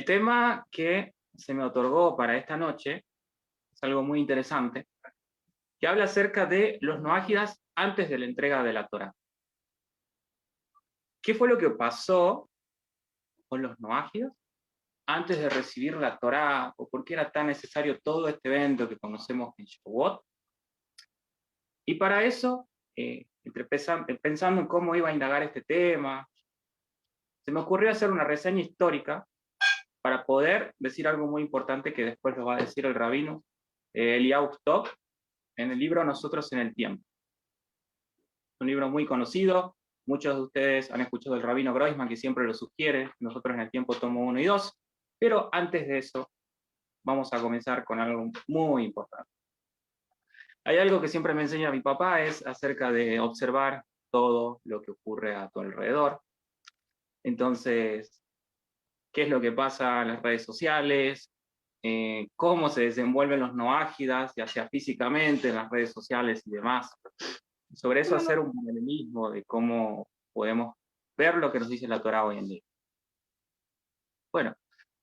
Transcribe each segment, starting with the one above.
tema que se me otorgó para esta noche es algo muy interesante, que habla acerca de los noágidas antes de la entrega de la Torá. ¿Qué fue lo que pasó con los noágidas antes de recibir la Torá? ¿O por qué era tan necesario todo este evento que conocemos en Shavuot? Y para eso, pensando en cómo iba a indagar este tema, se me ocurrió hacer una reseña histórica para poder decir algo muy importante que después lo va a decir el rabino Eliyahu Tov en el libro Nosotros en el Tiempo. Es un libro muy conocido, muchos de ustedes han escuchado del rabino Groisman, que siempre lo sugiere, Nosotros en el Tiempo tomo 1 y 2, pero antes de eso vamos a comenzar con algo muy importante. Hay algo que siempre me enseña mi papá, es acerca de observar todo lo que ocurre a tu alrededor. Entonces, ¿qué es lo que pasa en las redes sociales? Cómo se desenvuelven los noágidas, ya sea físicamente, en las redes sociales y demás. Sobre eso hacer un paralelismo de cómo podemos ver lo que nos dice la Torá hoy en día. Bueno,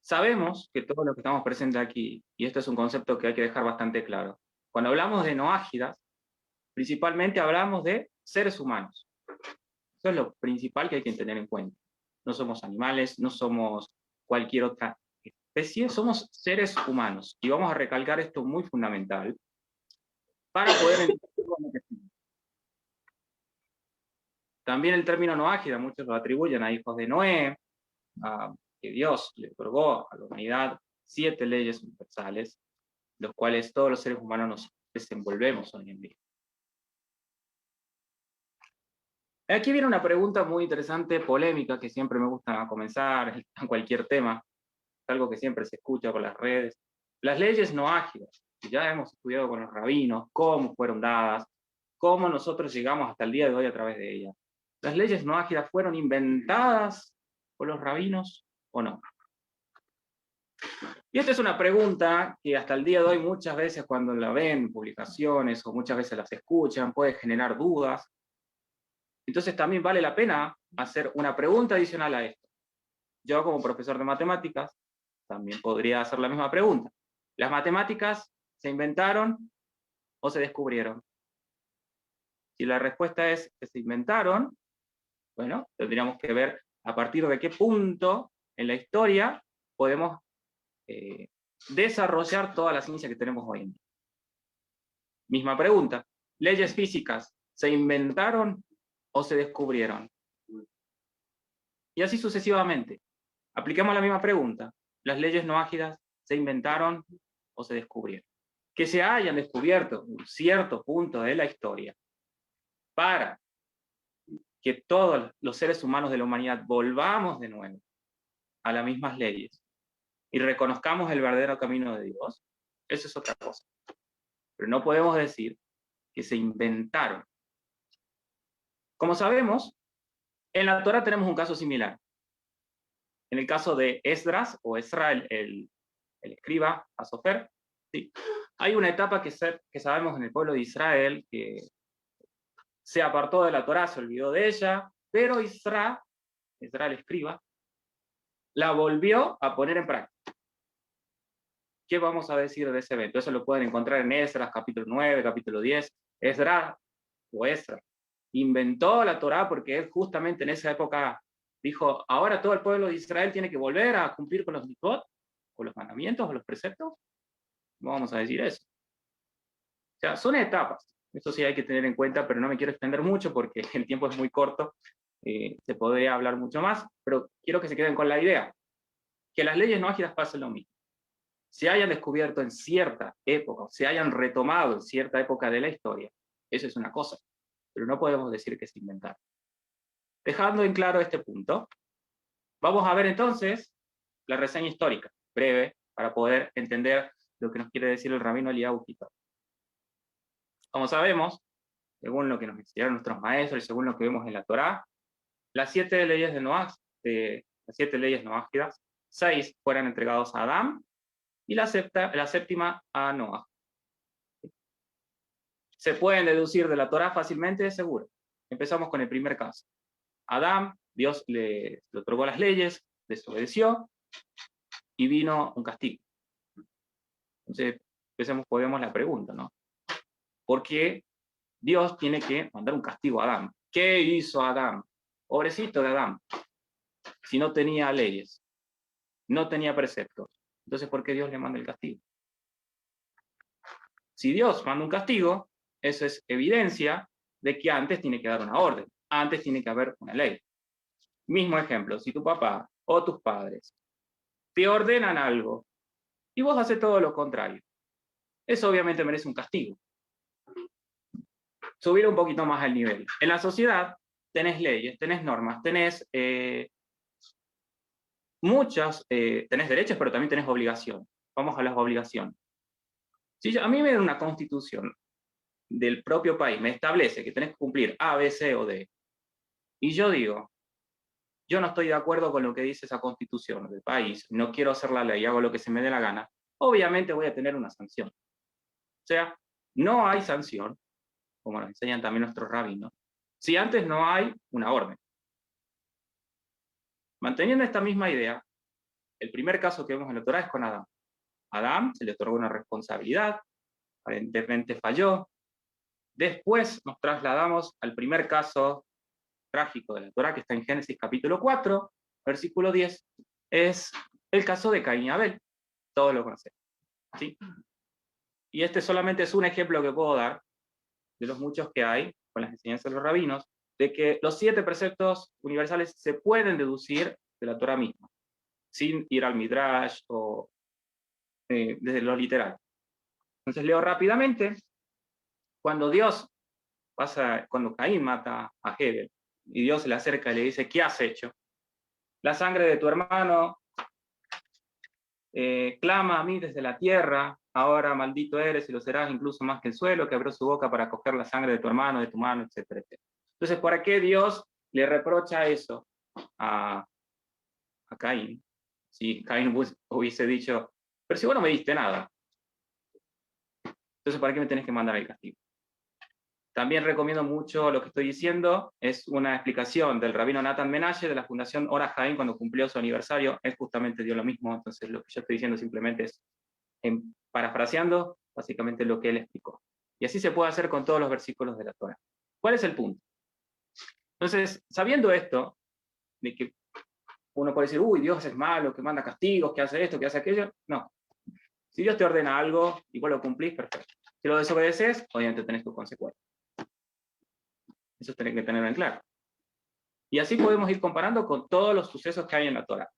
sabemos que todo lo que estamos presentes aquí, y esto es un concepto que hay que dejar bastante claro, cuando hablamos de noágidas, principalmente hablamos de seres humanos. Eso es lo principal que hay que tener en cuenta. No somos animales, no somos cualquier otra especie, somos seres humanos. Y vamos a recalcar esto muy fundamental para poder entender lo que significa. También el término noágida, muchos lo atribuyen a hijos de Noé, que Dios le otorgó a la humanidad 7 leyes universales, los cuales todos los seres humanos nos desenvolvemos hoy en día. Aquí viene una pregunta muy interesante, polémica, que siempre me gusta comenzar en cualquier tema, es algo que siempre se escucha por las redes. Las leyes noágidas, que ya hemos estudiado con los rabinos, cómo fueron dadas, cómo nosotros llegamos hasta el día de hoy a través de ellas. ¿Las leyes noágidas fueron inventadas por los rabinos o no? Y esta es una pregunta que hasta el día de hoy muchas veces cuando la ven en publicaciones o muchas veces las escuchan puede generar dudas. Entonces también vale la pena hacer una pregunta adicional a esto. Yo como profesor de matemáticas también podría hacer la misma pregunta. ¿Las matemáticas se inventaron o se descubrieron? Si la respuesta es que se inventaron, bueno, tendríamos que ver a partir de qué punto en la historia podemos desarrollar toda la ciencia que tenemos hoy en día. Misma pregunta, ¿leyes físicas se inventaron o se descubrieron? Y así sucesivamente. Apliquemos la misma pregunta, ¿las leyes noágidas se inventaron o se descubrieron? Que se hayan descubierto un cierto punto de la historia para que todos los seres humanos de la humanidad volvamos de nuevo a las mismas leyes y reconozcamos el verdadero camino de Dios, eso es otra cosa. Pero no podemos decir que se inventaron. Como sabemos, en la Torá tenemos un caso similar. En el caso de Esdras, o Esra, el escriba, Asofer, ¿sí? Hay una etapa que sabemos en el pueblo de Israel que se apartó de la Torá, se olvidó de ella, pero Esra el escriba, la volvió a poner en práctica. ¿Qué vamos a decir de ese evento? Eso lo pueden encontrar en Esdras, capítulo 9, capítulo 10. Esdras, o Esra, inventó la Torá porque él justamente en esa época dijo, ahora todo el pueblo de Israel tiene que volver a cumplir con los mitzvot, con los mandamientos o los preceptos. No vamos a decir eso. O sea, son etapas. Eso sí hay que tener en cuenta, pero no me quiero extender mucho porque el tiempo es muy corto. Se podría hablar mucho más, pero quiero que se queden con la idea. Que las leyes noágidas pasen lo mismo. Se hayan descubierto en cierta época, o se hayan retomado en cierta época de la historia, eso es una cosa. Pero no podemos decir que se inventaron. Dejando en claro este punto, vamos a ver entonces la reseña histórica, breve, para poder entender lo que nos quiere decir el rabino Eliyahu Tov. Como sabemos, según lo que nos enseñaron nuestros maestros y según lo que vemos en la Torá, las 7 leyes de Noah, las 7 leyes noágidas, 6 fueron entregados a Adán y la séptima a Noah. Se pueden deducir de la Torá fácilmente, seguro. Empezamos con el primer caso. Adán, Dios le otorgó las leyes, desobedeció, y vino un castigo. Entonces, podemos la pregunta, ¿no? ¿Por qué Dios tiene que mandar un castigo a Adán? ¿Qué hizo Adán? Pobrecito de Adán. Si no tenía leyes, no tenía preceptos. Entonces, ¿por qué Dios le manda el castigo? Si Dios manda un castigo, eso es evidencia de que antes tiene que dar una orden. Antes tiene que haber una ley. Mismo ejemplo, si tu papá o tus padres te ordenan algo y vos haces todo lo contrario, eso obviamente merece un castigo. Subir un poquito más el nivel. En la sociedad tenés leyes, tenés normas, tenés tenés derechos, pero también tenés obligaciones. Vamos a las obligaciones. Si a mí me da una constitución del propio país, me establece que tenés que cumplir A, B, C o D, y yo digo, yo no estoy de acuerdo con lo que dice esa constitución del país, no quiero hacer la ley, hago lo que se me dé la gana, obviamente voy a tener una sanción. O sea, no hay sanción, como nos enseñan también nuestros rabinos, si antes no hay una orden. Manteniendo esta misma idea, el primer caso que vemos en la Torá es con Adán. A Adán se le otorgó una responsabilidad, aparentemente falló. Después nos trasladamos al primer caso trágico de la Torá, que está en Génesis capítulo 4, versículo 10, es el caso de Caín y Abel. Todos lo conocemos, ¿sí? Y este solamente es un ejemplo que puedo dar de los muchos que hay con las enseñanzas de los rabinos, de que los 7 preceptos universales se pueden deducir de la Torá misma, sin ir al Midrash o desde lo literal. Entonces leo rápidamente. Cuando cuando Caín mata a Hebel, y Dios se le acerca y le dice, ¿qué has hecho? La sangre de tu hermano clama a mí desde la tierra, ahora maldito eres y lo serás incluso más que el suelo, que abrió su boca para coger la sangre de tu hermano, de tu mano, etcétera, etcétera. Entonces, ¿para qué Dios le reprocha eso a Caín? Si Caín hubiese dicho, pero si vos no me diste nada, entonces ¿para qué me tenés que mandar el castigo? También recomiendo mucho lo que estoy diciendo, es una explicación del rabino Nathan Menashe de la Fundación Ora Haim cuando cumplió su aniversario, él justamente dio lo mismo, entonces lo que yo estoy diciendo simplemente es, parafraseando, básicamente lo que él explicó. Y así se puede hacer con todos los versículos de la Torah. ¿Cuál es el punto? Entonces, sabiendo esto, de que uno puede decir, uy, Dios es malo, que manda castigos, que hace esto, que hace aquello, no. Si Dios te ordena algo y vos lo cumplís, perfecto. Si lo desobedeces, obviamente tenés tus consecuencias. Eso tenés que tenerlo en claro. Y así podemos ir comparando con todos los sucesos que hay en la Torá.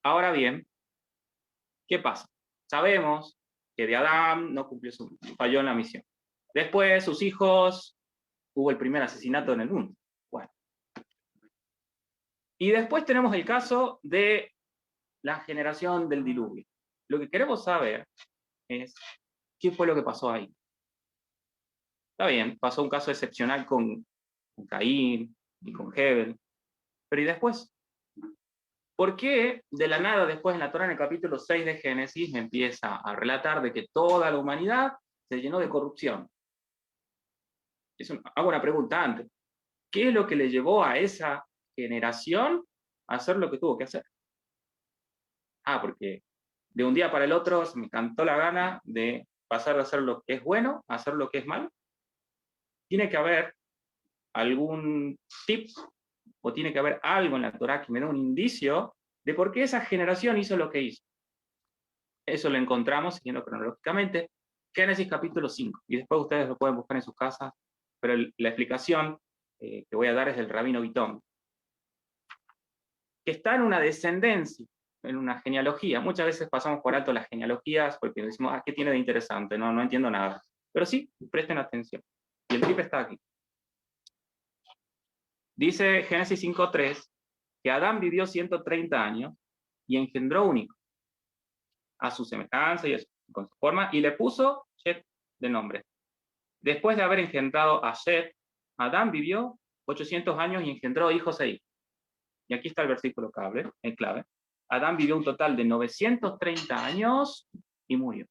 Ahora bien, ¿qué pasa? Sabemos que de Adán no falló en la misión. Después, sus hijos, hubo el primer asesinato en el mundo. Bueno. Y después tenemos el caso de la generación del diluvio. Lo que queremos saber es qué fue lo que pasó ahí. Está bien, pasó un caso excepcional con Caín y con Hebel, pero ¿y después? ¿Por qué de la nada después en la Torá, en el capítulo 6 de Génesis, empieza a relatar de que toda la humanidad se llenó de corrupción? Hago una pregunta antes. ¿Qué es lo que le llevó a esa generación a hacer lo que tuvo que hacer? Porque de un día para el otro se me cantó la gana de pasar de hacer lo que es bueno a hacer lo que es malo. Tiene que haber algún tip o tiene que haber algo en la Torá que me dé un indicio de por qué esa generación hizo lo que hizo. Eso lo encontramos, siguiendo cronológicamente, Génesis capítulo 5, y después ustedes lo pueden buscar en sus casas, pero la explicación que voy a dar es del rabino Vitón, que está en una descendencia, en una genealogía. Muchas veces pasamos por alto las genealogías porque decimos, ¿qué tiene de interesante? No entiendo nada. Pero sí, presten atención. Y el tip está aquí. Dice Génesis 5:3 que Adán vivió 130 años y engendró un hijo a su semejanza y con su forma, y le puso Shet de nombre. Después de haber engendrado a Shet, Adán vivió 800 años y engendró hijos e hijas. Y aquí está el versículo clave. Adán vivió un total de 930 años y murió.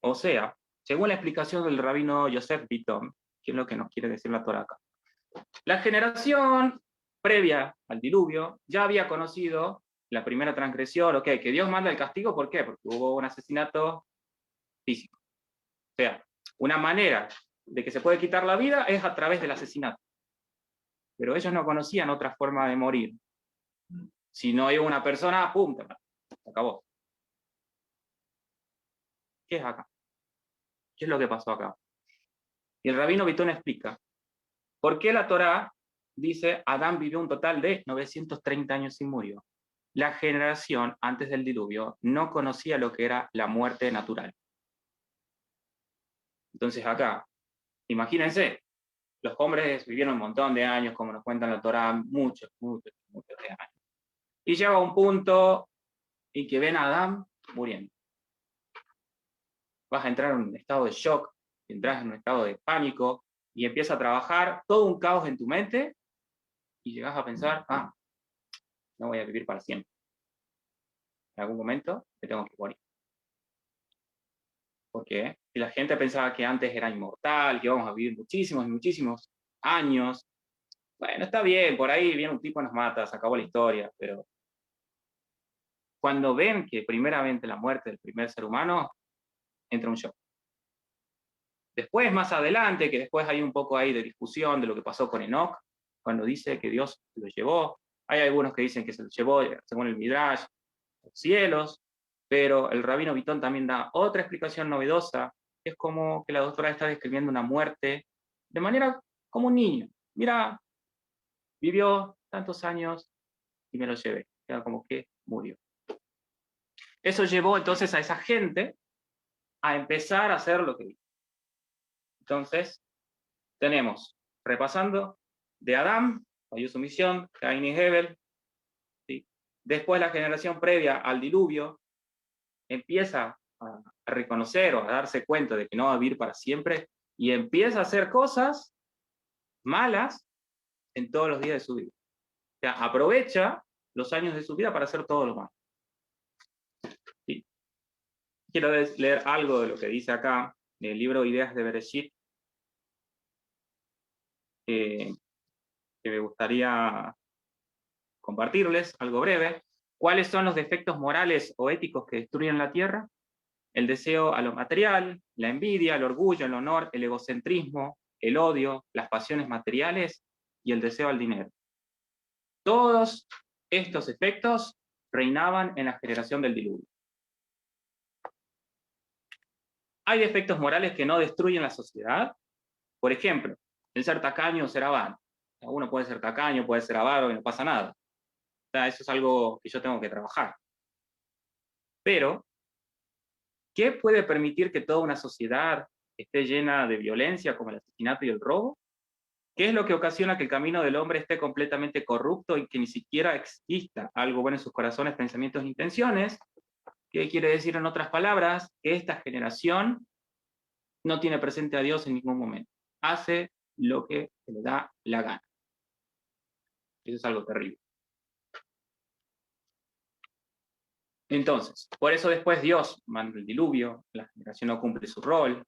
O sea, según la explicación del rabino Yosef Bitton, que es lo que nos quiere decir la Torá acá, la generación previa al diluvio, ya había conocido la primera transgresión, ok, que Dios manda el castigo, ¿por qué? Porque hubo un asesinato físico. O sea, una manera de que se puede quitar la vida es a través del asesinato. Pero ellos no conocían otra forma de morir. Si no hay una persona, ¡pum! Se acabó. ¿Qué es acá? ¿Qué es lo que pasó acá? Y el rabino Vitón explica, ¿por qué la Torá dice Adán vivió un total de 930 años y murió? La generación antes del diluvio no conocía lo que era la muerte natural. Entonces acá, imagínense, los hombres vivieron un montón de años, como nos cuentan la Torá, muchos de años. Y llega un punto en que ven a Adán muriendo. Vas a entrar en un estado de shock, entras en un estado de pánico, y empieza a trabajar todo un caos en tu mente, y llegas a pensar, no voy a vivir para siempre. En algún momento me tengo que morir. ¿Por qué? Y la gente pensaba que antes era inmortal, que íbamos a vivir muchísimos y muchísimos años. Bueno, está bien, por ahí viene un tipo y nos mata, se acabó la historia, pero cuando ven que primeramente la muerte del primer ser humano, entra un shock. Después, más adelante, que después hay un poco ahí de discusión de lo que pasó con Enoch, cuando dice que Dios lo llevó, hay algunos que dicen que se lo llevó, según el Midrash, los cielos, pero el rabino Vitón también da otra explicación novedosa, que es como que la doctora está describiendo una muerte de manera como un niño. Mira, vivió tantos años y me lo llevé. Era como que murió. Eso llevó entonces a esa gente a empezar a hacer lo que hizo. Entonces, tenemos, repasando, de Adán, falló su misión, Caín y Hebel, ¿sí? Después la generación previa al diluvio empieza a reconocer o a darse cuenta de que no va a vivir para siempre y empieza a hacer cosas malas en todos los días de su vida. O sea, aprovecha los años de su vida para hacer todo lo malo. ¿Sí? Quiero leer algo de lo que dice acá, en el libro Ideas de Bereshit, que me gustaría compartirles, algo breve. ¿Cuáles son los defectos morales o éticos que destruyen la tierra? El deseo a lo material, la envidia, el orgullo, el honor, el egocentrismo, el odio, las pasiones materiales y el deseo al dinero. Todos estos efectos reinaban en la generación del diluvio. Hay defectos morales que no destruyen la sociedad. Por ejemplo, el ser tacaño o ser avaro. Uno puede ser tacaño, puede ser avaro y no pasa nada. O sea, eso es algo que yo tengo que trabajar. Pero, ¿qué puede permitir que toda una sociedad esté llena de violencia como el asesinato y el robo? ¿Qué es lo que ocasiona que el camino del hombre esté completamente corrupto y que ni siquiera exista algo bueno en sus corazones, pensamientos e intenciones? ¿Qué quiere decir, en otras palabras? Que esta generación no tiene presente a Dios en ningún momento. Hace lo que se le da la gana. Eso es algo terrible. Entonces, por eso después Dios manda el diluvio, la generación no cumple su rol.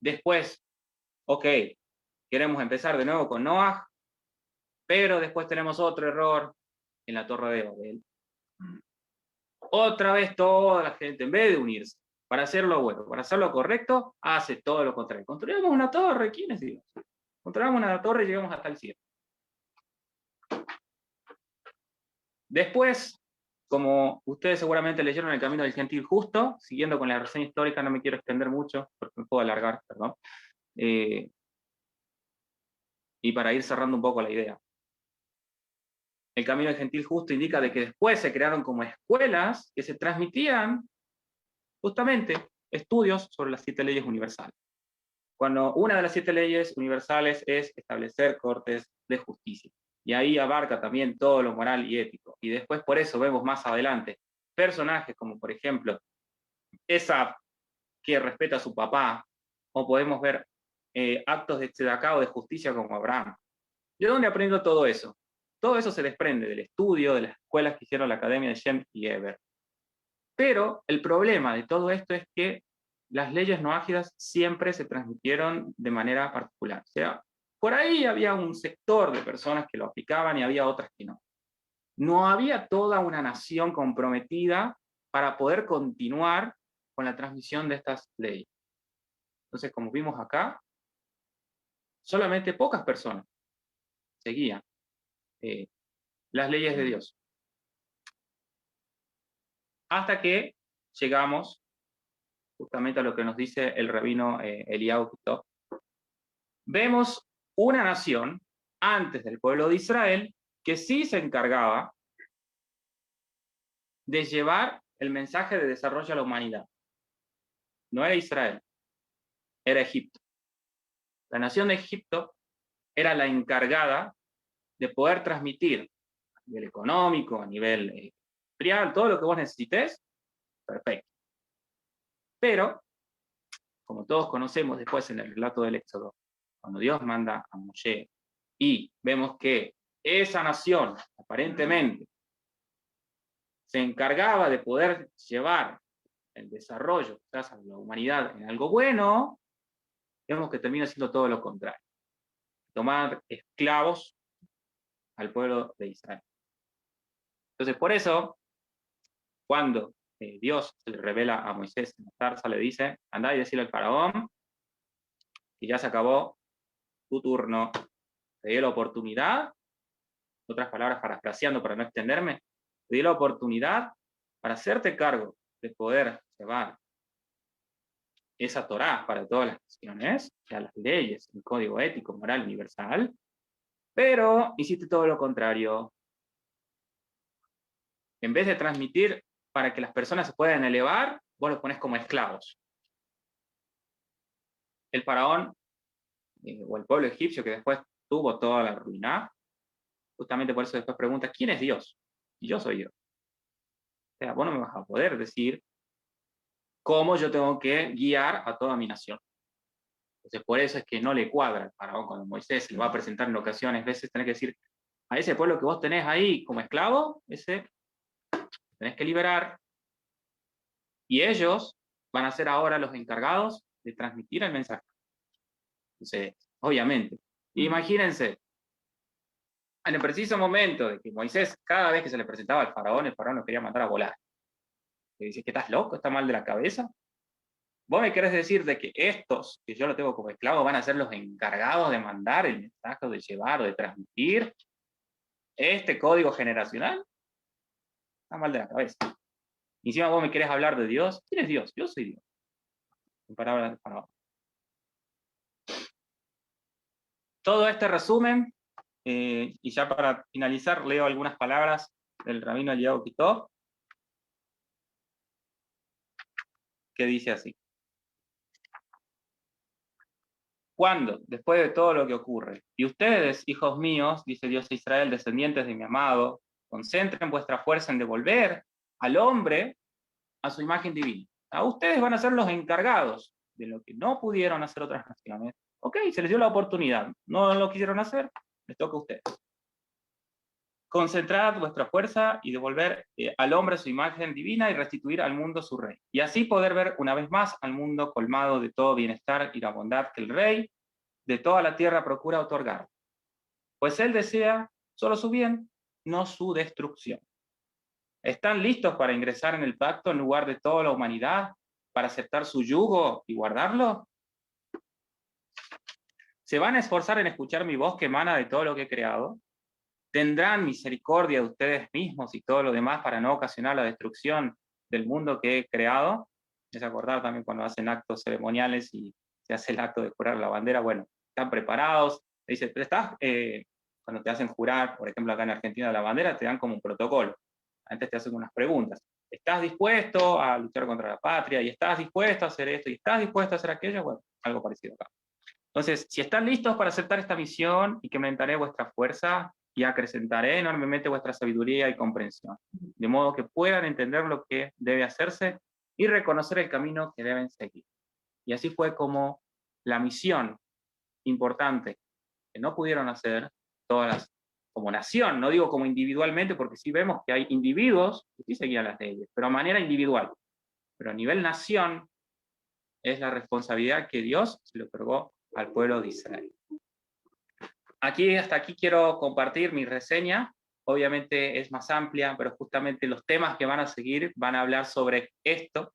Después, ok, queremos empezar de nuevo con Noah, pero después tenemos otro error en la Torre de Babel. Otra vez toda la gente, en vez de unirse para hacer lo bueno, para hacer lo correcto, hace todo lo contrario. Construimos una torre, ¿quién es Dios? Construimos una torre y llegamos hasta el cielo. Después, como ustedes seguramente leyeron El Camino del Gentil Justo, siguiendo con la reseña histórica, no me quiero extender mucho, porque me puedo alargar, perdón. Y para ir cerrando un poco la idea. El Camino del Gentil Justo indica de que después se crearon como escuelas que se transmitían justamente estudios sobre las 7 leyes universales. Cuando una de las 7 leyes universales es establecer cortes de justicia. Y ahí abarca también todo lo moral y ético. Y después por eso vemos más adelante personajes como por ejemplo Esaf, que respeta a su papá, o podemos ver actos de tzedaká o de justicia como Abraham. ¿De dónde aprendo todo eso? Todo eso se desprende del estudio, de las escuelas que hicieron la Academia de Shem y Eber. Pero el problema de todo esto es que las leyes noágidas siempre se transmitieron de manera particular. O sea, Por ahí había un sector de personas que lo aplicaban y había otras que no. No había toda una nación comprometida para poder continuar con la transmisión de estas leyes. Entonces, como vimos acá, solamente pocas personas seguían las leyes de Dios. Hasta que llegamos justamente a lo que nos dice el rabino Eliyahu Kitov. Vemos una nación antes del pueblo de Israel que sí se encargaba de llevar el mensaje de desarrollo a la humanidad. No era Israel, era Egipto. La nación de Egipto era la encargada de poder transmitir a nivel económico, a nivel industrial, todo lo que vos necesites, perfecto. Pero, como todos conocemos después en el relato del Éxodo, cuando Dios manda a Moshe y vemos que esa nación, aparentemente, se encargaba de poder llevar el desarrollo a la humanidad en algo bueno, vemos que termina siendo todo lo contrario. Tomar esclavos al pueblo de Israel. Entonces, por eso, cuando Dios le revela a Moisés en la zarza, le dice, andá y decirle al faraón que ya se acabó tu turno, te dio la oportunidad, otras palabras parafraseando para no extenderme, te dio la oportunidad para hacerte cargo de poder llevar esa Torá para todas las naciones, o sea, las leyes, el código ético, moral, universal, pero hiciste todo lo contrario. En vez de transmitir para que las personas se puedan elevar, vos los pones como esclavos. El faraón, o el pueblo egipcio que después tuvo toda la ruina, justamente por eso después pregunta, ¿quién es Dios? Y yo soy Dios. O sea, vos no me vas a poder decir cómo yo tengo que guiar a toda mi nación. Entonces, por eso es que no le cuadra al faraón cuando Moisés le va a presentar en ocasiones, a veces tenés que decir, a ese pueblo que vos tenés ahí como esclavo, ese tenés que liberar, y ellos van a ser ahora los encargados de transmitir el mensaje. Entonces, obviamente, imagínense, en el preciso momento de que Moisés, cada vez que se le presentaba al faraón, el faraón lo quería mandar a volar. Le dice, ¿que estás loco? ¿Estás mal de la cabeza? ¿Vos me querés decir de que estos, que yo lo tengo como esclavo, van a ser los encargados de mandar el mensaje, de llevar o de transmitir este código generacional? Estás mal de la cabeza. Y encima vos me querés hablar de Dios. ¿Quién es Dios? Yo soy Dios. En palabras del faraón. Todo este resumen, y ya para finalizar, leo algunas palabras del rabino Eliyahu Kitov, que dice así. Cuando, después de todo lo que ocurre, y ustedes, hijos míos, dice Dios a Israel, descendientes de mi amado, concentren vuestra fuerza en devolver al hombre a su imagen divina. A ustedes van a ser los encargados de lo que no pudieron hacer otras naciones. Ok, se les dio la oportunidad, no lo quisieron hacer, les toca a ustedes. Concentrad vuestra fuerza y devolver al hombre su imagen divina y restituir al mundo su rey. Y así poder ver una vez más al mundo colmado de todo bienestar y la bondad que el rey de toda la tierra procura otorgar. Pues él desea solo su bien, no su destrucción. ¿Están listos para ingresar en el pacto en lugar de toda la humanidad, para aceptar su yugo y guardarlo? ¿Se van a esforzar en escuchar mi voz que emana de todo lo que he creado? ¿Tendrán misericordia de ustedes mismos y todo lo demás para no ocasionar la destrucción del mundo que he creado? Es acordar también cuando hacen actos ceremoniales y se hace el acto de jurar la bandera, bueno, están preparados. Dice, cuando te hacen jurar, por ejemplo acá en Argentina la bandera, te dan como un protocolo. Antes te hacen unas preguntas. ¿Estás dispuesto a luchar contra la patria? ¿Y estás dispuesto a hacer esto? ¿Y estás dispuesto a hacer aquello? Bueno, algo parecido acá. Entonces, si están listos para aceptar esta misión, y que aumentaré vuestra fuerza y acrecentaré enormemente vuestra sabiduría y comprensión, de modo que puedan entender lo que debe hacerse y reconocer el camino que deben seguir. Y así fue como la misión importante que no pudieron hacer todas como nación, no digo como individualmente, porque sí vemos que hay individuos que sí seguían las leyes, pero a manera individual. Pero a nivel nación es la responsabilidad que Dios se le otorgó al pueblo de Israel. hasta aquí quiero compartir mi reseña. Obviamente es más amplia, pero justamente los temas que van a seguir van a hablar sobre esto.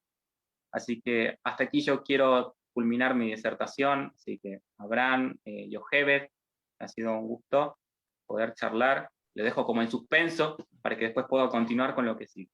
Así que hasta aquí yo quiero culminar mi disertación. Así que Abraham, Yochebed, ha sido un gusto poder charlar. Le dejo como en suspenso para que después pueda continuar con lo que sigue.